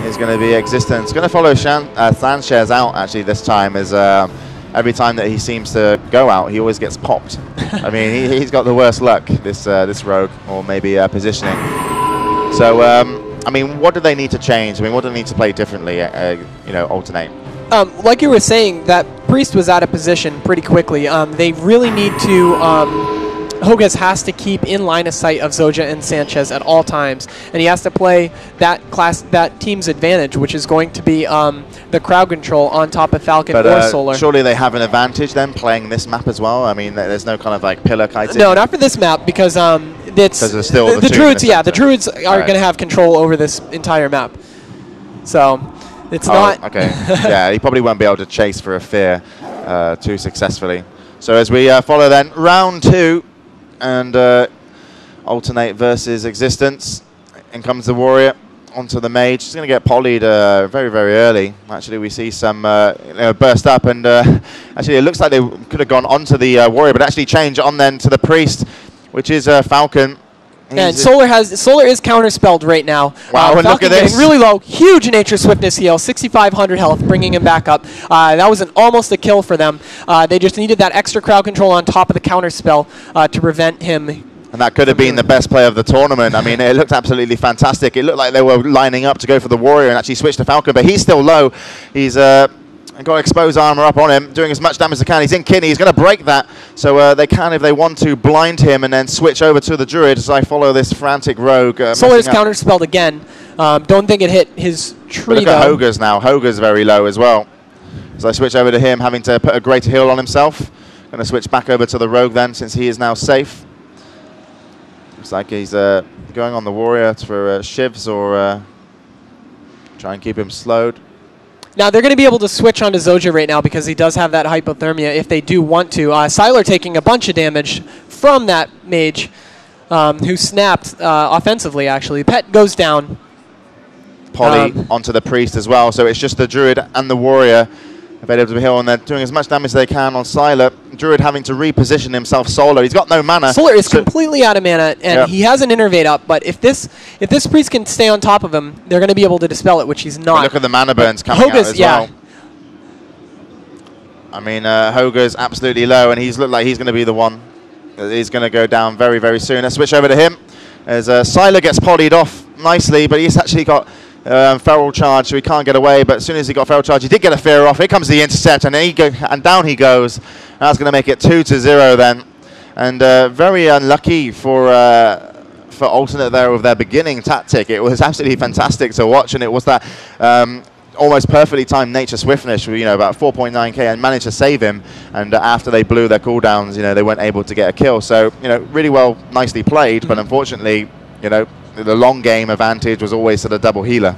is going to be x6tence. Going to follow Sanchez out actually this time, as every time that he seems to go out, he always gets popped. I mean, he's got the worst luck, this rogue, or maybe positioning. So, I mean, what do they need to change? I mean, what do they need to play differently, you know, alternate? Like you were saying, that Priest was out of position pretty quickly. They really need to... Hogus has to keep in line of sight of Zoja and Sanchez at all times, and he has to play that team's advantage, which is going to be the crowd control on top of Falcon or Solar. Surely they have an advantage then playing this map as well. I mean, there's no kind of like pillar kiting. No, not for this map, because it's still the Druids. Yeah, the Druids are going to have control over this entire map. So it's not okay. Yeah, he probably won't be able to chase for a fear too successfully. So as we follow then round 2. And alternate versus x6tence. In comes the warrior onto the mage. He's going to get polyed very, very early. Actually, we see some you know, burst up, and actually it looks like they could have gone onto the warrior, but actually change on then to the priest, which is Falcon. And Solar is counterspelled right now. Wow, and look at this. Getting really low, huge nature swiftness heal, 6,500 health, bringing him back up. That was almost a kill for them. They just needed that extra crowd control on top of the counterspell to prevent him. And that could have been the best play of the tournament. I mean, it looked absolutely fantastic. It looked like they were lining up to go for the warrior and actually switch to Falcon, but he's still low. He's got exposed armor up on him, doing as much damage as they can. He's in kidney. He's going to break that. So they can, if they want to, blind him and then switch over to the druid as I follow this frantic rogue. Solar's counterspelled again. Don't think it hit his tree, but look at Hoger's now. Hoger's very low as well. As I switch over to him, having to put a greater heal on himself. Going to switch back over to the rogue then, since he is now safe. Looks like he's going on the warrior for shivs or try and keep him slowed. Now, they're going to be able to switch onto Zoja right now because he does have that hypothermia if they do want to. Sylar taking a bunch of damage from that mage who snapped offensively, actually. Pet goes down. Poly onto the priest as well. So it's just the druid and the warrior available to heal, and they're doing as much damage as they can on Sylar. Druid having to reposition himself solo. He's got no mana. Solar is completely out of mana, and he has an Innervate up, but if this priest can stay on top of him, they're going to be able to dispel it, which he's not. But look at the mana burns coming out as well. I mean, Hoger's absolutely low, and he's looked like he's going to be the one. He's going to go down very, very soon. Let's switch over to him as Sylar gets polyed off nicely, but he's actually got feral charge, so he can't get away. But as soon as he got feral charge, he did get a fear off. Here comes the intercept, and down he goes. That's going to make it 2-0 then. And very unlucky for alternate there with their beginning tactic. It was absolutely fantastic to watch, and it was that almost perfectly timed nature swiftness, you know, about 4.9k, and managed to save him. And after they blew their cooldowns, you know, they weren't able to get a kill. So, you know, really well, nicely played, but unfortunately, you know, the long game advantage was always to the double healer.